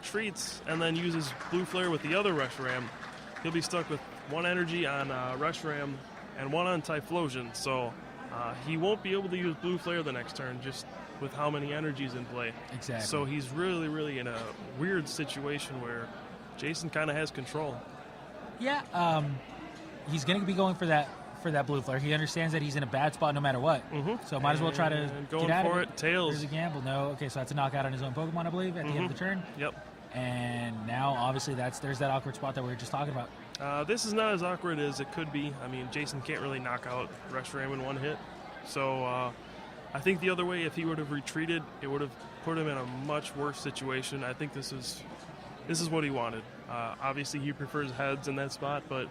retreats and then uses Blue Flare with the other Reshiram, he'll be stuck with 1 energy on Reshiram and 1 on Typhlosion. So he won't be able to use Blue Flare the next turn just with how many energies in play. Exactly. So he's really, really in a weird situation where Jason kind of has control. Yeah, he's going to be going for that Blue Flare. He understands that he's in a bad spot no matter what. So might as well try to going get out for of it. Tails. There's a gamble. No. Okay, so that's a knockout on his own Pokemon, I believe, at the end of the turn. Yep. And now, obviously, there's that awkward spot that we were just talking about. This is not as awkward as it could be. I mean, Jason can't really knock out Reshiram in 1 hit. So I think the other way, if he would have retreated, it would have put him in a much worse situation. I think this is what he wanted. Obviously, he prefers heads in that spot, but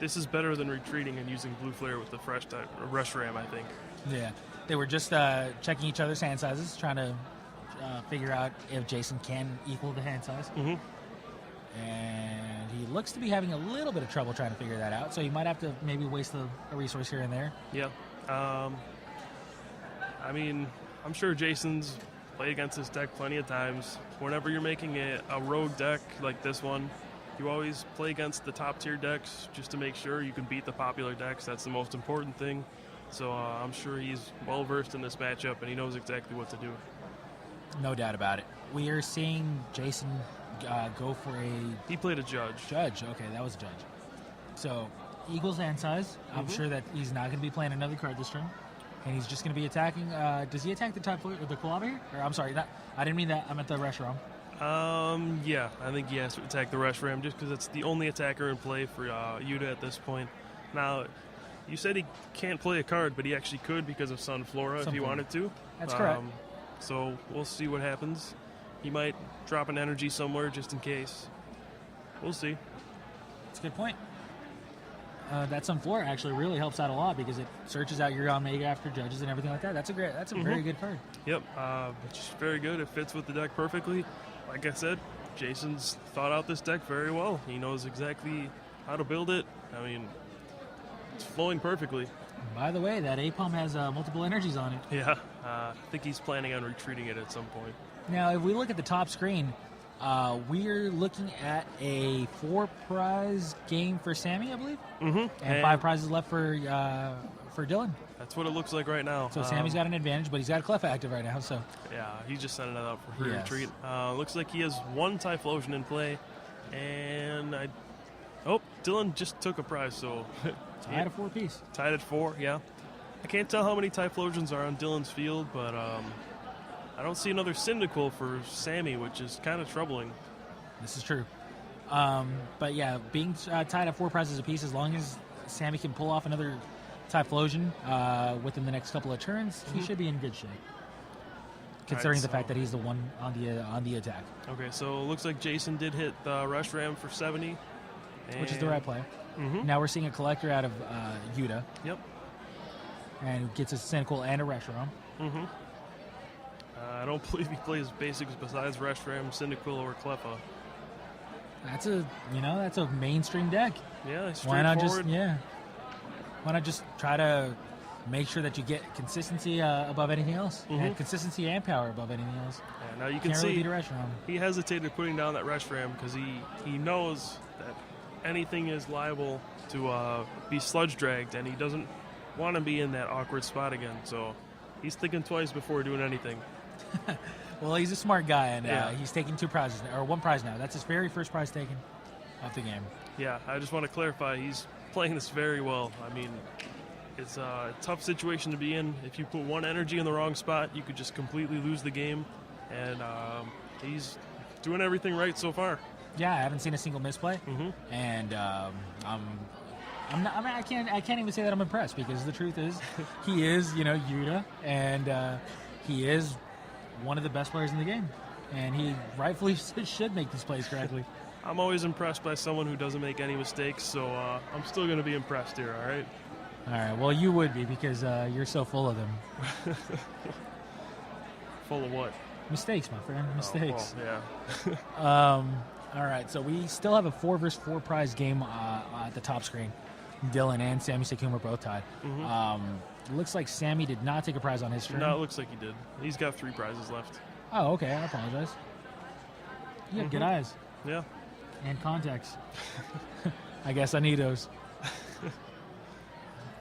this is better than retreating and using Blue Flare with the fresh Reshiram, I think. Yeah. They were just checking each other's hand sizes, trying to figure out if Jason can equal the hand size. And he looks to be having a little bit of trouble trying to figure that out, so he might have to maybe waste a resource here and there. Yeah. I mean, I'm sure Jason's played against this deck plenty of times. Whenever you're making a rogue deck like this one, you always play against the top-tier decks just to make sure you can beat the popular decks. That's the most important thing. So I'm sure he's well-versed in this matchup, and he knows exactly what to do. No doubt about it. We are seeing Jason go for He played a Judge. Judge, okay, that was a Judge. So, equals hand size. I'm sure that he's not going to be playing another card this turn. And he's just going to be attacking. Does he attack the Kulaba here? Or, I'm sorry, I didn't mean that. I meant the Reshiram. Yeah, I think he has to attack the Reshiram just because it's the only attacker in play for Yuta at this point. Now, you said he can't play a card, but he actually could because of Sunflora if he wanted to. That's correct. So we'll see what happens. He might drop an energy somewhere just in case. We'll see. That's a good point. That Sunflora actually really helps out a lot because it searches out your Omega after Judges and everything like that. That's a very good card. Yep, it's very good. It fits with the deck perfectly. Like I said, Jason's thought out this deck very well. He knows exactly how to build it. I mean, it's flowing perfectly. By the way, that Apom has multiple energies on it. Yeah, I think he's planning on retreating it at some point. Now, if we look at the top screen, we're looking at a 4-prize game for Sammy, I believe, and 5 prizes left for Dylan. That's what it looks like right now. So Sammy's got an advantage, but he's got a Clef active right now. So yeah, he's just sending it out for free retreat. Looks like he has 1 Typhlosion in play, and Dylan just took a prize, so tied at 4 apiece. Tied at 4, yeah. I can't tell how many Typhlosions are on Dylan's field, but I don't see another Cyndaquil for Sammy, which is kind of troubling. This is true. But yeah, being tied at 4 prizes apiece, as long as Sammy can pull off another Typhlosion within the next couple of turns, he should be in good shape. Considering the fact that he's the one on the attack. Okay, so it looks like Jason did hit the Reshiram for 70. Which is the right play. Now we're seeing a collector out of Yuta. Yep. And gets a Cyndaquil and a Reshiram. I don't believe he plays basics besides Reshiram, Cyndaquil, or Cleffa. That's a mainstream deck. Yeah, straightforward. Why not just try to make sure that you get consistency above anything else, and consistency and power above anything else. Yeah, now you can see he hesitated putting down that Reshiram because he knows that anything is liable to be sludge dragged, and he doesn't want to be in that awkward spot again. So he's thinking twice before doing anything. Well, he's a smart guy, and he's taking 2 prizes, or 1 prize now. That's his very first prize taken of the game. Yeah, I just want to clarify, he's playing this very well. I mean, it's a tough situation to be in. If you put 1 energy in the wrong spot, you could just completely lose the game, and he's doing everything right so far. Yeah, I haven't seen a single misplay, and I can't even say that I'm impressed because the truth is, he is Yuta, and he is one of the best players in the game, and he rightfully should make these plays correctly. I'm always impressed by someone who doesn't make any mistakes, so I'm still going to be impressed here. All right. All right. Well, you would be because you're so full of them. Full of what? Mistakes, my friend. Mistakes. Oh, well, yeah. All right, so we still have a 4 versus 4 prize game at the top screen. Dylan and Sammy Sekuma are both tied. It looks like Sammy did not take a prize on his turn. No, it looks like he did. He's got 3 prizes left. Oh, okay. I apologize. You have good eyes Yeah. and contacts. I guess I need those.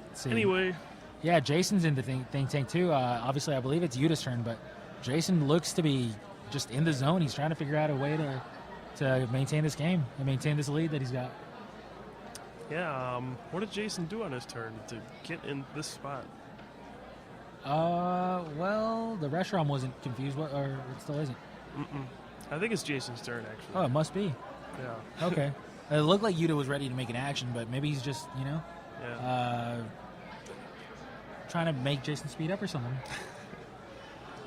Let's see. Anyway, Yeah, Jason's in the think tank too. Obviously, I believe it's Yuta's turn, but Jason looks to be just in the zone. He's trying to figure out a way to maintain this game and maintain this lead that he's got. yeah. What did Jason do on his turn to get in this spot? Well, the restaurant wasn't confused, or it still isn't. I think it's Jason's turn, actually. Oh, it must be. Yeah. Okay. It looked like Yuta was ready to make an action, but maybe he's just, Yeah. trying to make Jason speed up or something.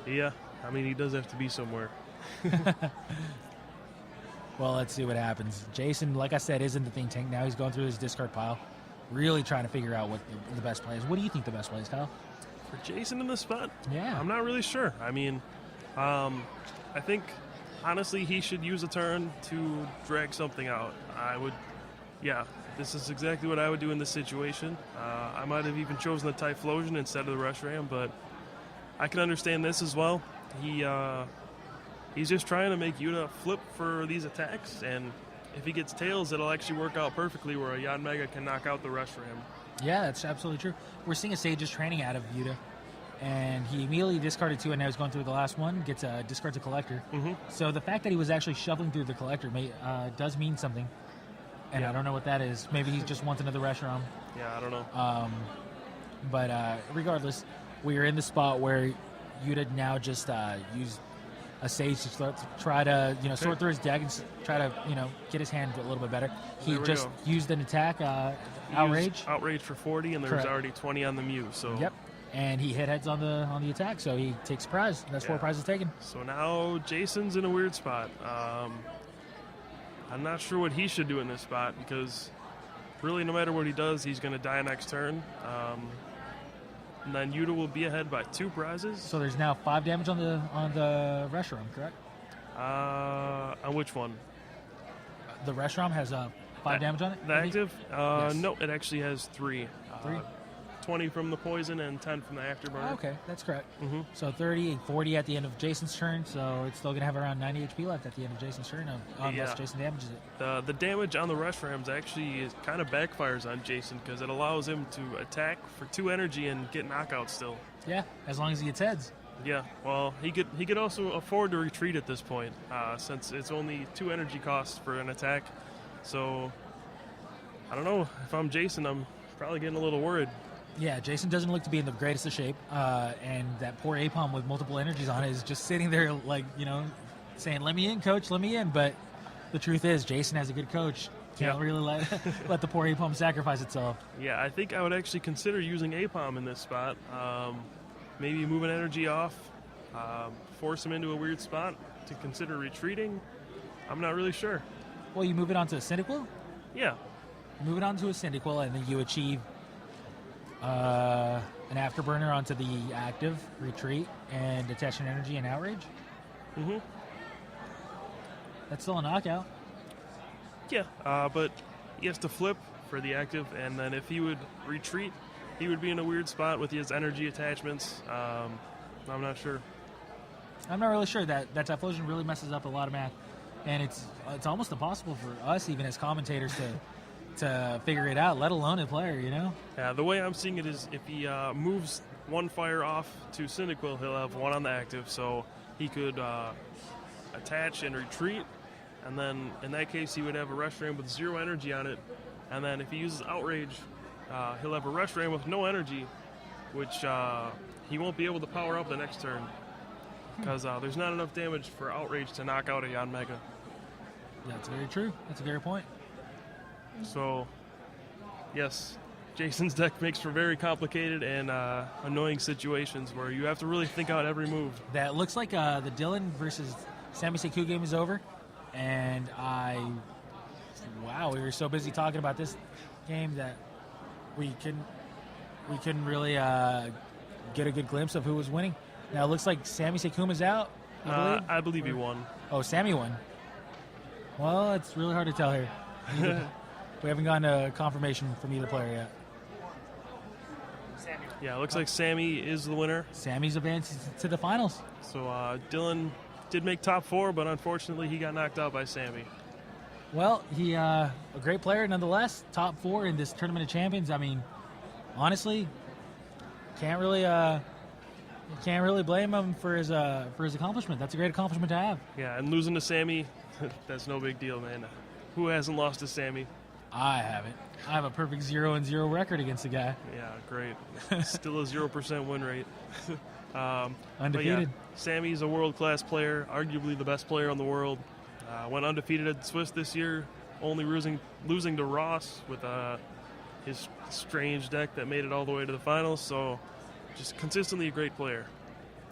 Yeah. I mean, he does have to be somewhere. Well, let's see what happens. Jason, like I said, is in the think tank now. He's going through his discard pile, really trying to figure out what the best play is. What do you think the best play is, Kyle? For Jason in this spot? Yeah. I'm not really sure. I mean, I think, honestly, he should use a turn to drag something out. This is exactly what I would do in this situation. I might have even chosen the Typhlosion instead of the Rush Ram, but I can understand this as well. He's just trying to make Yuta flip for these attacks, and if he gets tails, it'll actually work out perfectly where a Yanmega can knock out the Rush Ram. Yeah, that's absolutely true. We're seeing a Sage's training out of Yuta, and he immediately discarded 2, and now he's going through the last one, discards a Collector. Mm-hmm. So the fact that he was actually shoveling through the Collector does mean something, and Yeah. I don't know what that is. Maybe he just wants another restaurant. Yeah, I don't know. But regardless, we are in the spot where Yuta now just used a Sage to try to sort through his deck and try to get his hand a little bit better. He There we just go. used an attack, He Outrage. used Outrage for 40, and there was Correct. already 20 on the Mew. So Yep, and he hit heads on the attack, so he takes a prize. That's 4 Yeah. prizes taken. So now Jason's in a weird spot. I'm not sure what he should do in this spot because really no matter what he does, he's going to die next turn. And then Yuta will be ahead by 2 prizes. So there's now 5 damage on the restaurant, correct? On which one? The restaurant has 5 damage on it. The active? Yes. No, it actually has 3. 3? 20 from the poison and 10 from the afterburner. Oh, okay, that's correct. Mm-hmm. So 30 and 40 at the end of Jason's turn, so it's still going to have around 90 HP left at the end of Jason's turn, unless Yeah. Jason damages it. The damage on the Rush Rams actually kind of backfires on Jason because it allows him to attack for 2 energy and get knockouts still. Yeah, as long as he gets heads. Yeah, well, he could also afford to retreat at this point since it's only 2 energy costs for an attack. So, I don't know. If I'm Jason, I'm probably getting a little worried. Yeah, Jason doesn't look to be in the greatest of shape, and that poor Apom with multiple energies on it is just sitting there like, saying, let me in, coach, let me in. But the truth is, Jason has a good coach. Can't Yeah. really let the poor Apom sacrifice itself. Yeah, I think I would actually consider using Apom in this spot. Maybe move an energy off, force him into a weird spot to consider retreating. I'm not really sure. Well, you move it onto a Cyndaquil? Yeah, Move it onto a Cyndaquil, and then you achieve an Afterburner onto the active, retreat, and attach an energy and outrage. Mm-hmm. That's still a knockout. Yeah, but he has to flip for the active, and then if he would retreat, he would be in a weird spot with his energy attachments. I'm not sure. I'm not really sure. That Typhlosion really messes up a lot of math, and it's almost impossible for us, even as commentators, to figure it out, let alone a player, Yeah, the way I'm seeing it is if he moves 1 fire off to Cyndaquil, he'll have 1 on the active, so he could attach and retreat, and then in that case he would have a Rush Ram with 0 energy on it, and then if he uses Outrage, he'll have a Rush Ram with no energy, which he won't be able to power up the next turn, because there's not enough damage for Outrage to knock out a Yanmega. That's very true. That's a great point. So, yes, Jason's deck makes for very complicated and annoying situations where you have to really think out every move. That looks like the Dylan versus Sami Sekou game is over, and we were so busy talking about this game that we couldn't really get a good glimpse of who was winning. Now it looks like Sami Sekuma's out. I believe he won. Oh, Sammy won. Well, it's really hard to tell here. We haven't gotten a confirmation from either player yet. Yeah, it looks like Sammy is the winner. Sammy's advanced to the finals. So Dylan did make top 4, but unfortunately he got knocked out by Sammy. Well, he a great player nonetheless. Top 4 in this Tournament of Champions. I mean, honestly, can't really blame him for his accomplishment. That's a great accomplishment to have. Yeah, and losing to Sammy, that's no big deal, man. Who hasn't lost to Sammy? I haven't. I have a perfect 0-0 record against the guy. Yeah, great. Still a 0% win rate. Undefeated. Yeah, Sammy's a world-class player, arguably the best player in the world. Went undefeated at Swiss this year, only losing to Ross with his strange deck that made it all the way to the finals. So just consistently a great player.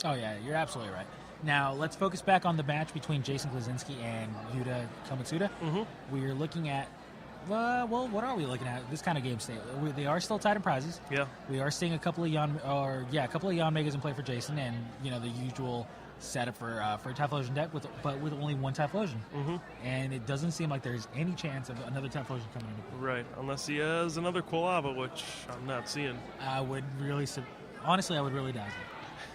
Oh, yeah, you're absolutely right. Now, let's focus back on the match between Jason Klaczynski and Yuta Komatsuda. Mm-hmm. We're looking at, well, what are we looking at? This kind of game state. They are still tied in prizes. Yeah. We are seeing a couple of Jan Megas in play for Jason, and the usual setup for a Typhlosion deck, but with only one Typhlosion. Mm-hmm. And it doesn't seem like there's any chance of another Typhlosion coming into play. Right, unless he has another Quilava, which I'm not seeing. Honestly, I would really doubt it.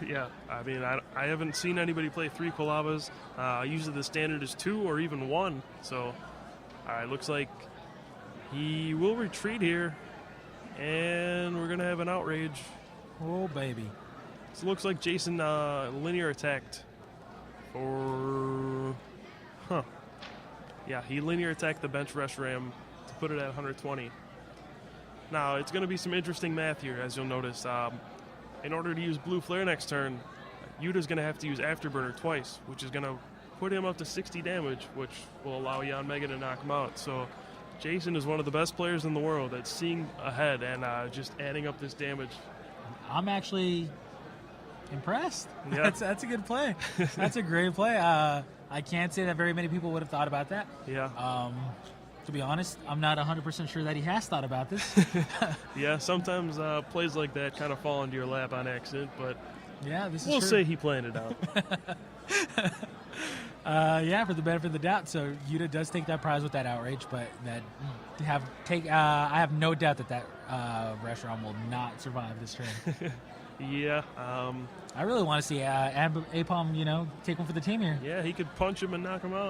Yeah, I mean, I haven't seen anybody play 3 Quilavas. Usually the standard is 2 or even 1. So it looks like he will retreat here, and we're going to have an outrage. Oh, baby. So it looks like Jason linear attacked for... Yeah, he linear attacked the bench Reshiram to put it at 120. Now, it's going to be some interesting math here, as you'll notice. In order to use Blue Flare next turn, Yuta's going to have to use Afterburner twice, which is going to put him up to 60 damage, which will allow Jan Mega to knock him out. So Jason is one of the best players in the world at seeing ahead and just adding up this damage. I'm actually impressed. Yeah. That's a good play. That's a great play. I can't say that very many people would have thought about that. Yeah. To be honest, I'm not 100% sure that he has thought about this. Yeah, sometimes plays like that kind of fall into your lap on accident, but yeah, this is we'll true. say he planned it out. Yeah, for the benefit of the doubt. So Yuta does take that prize with that outrage, but I have no doubt that Reshiram will not survive this turn. Yeah. I really want to see Apom, take one for the team here. Yeah, he could punch him and knock him out.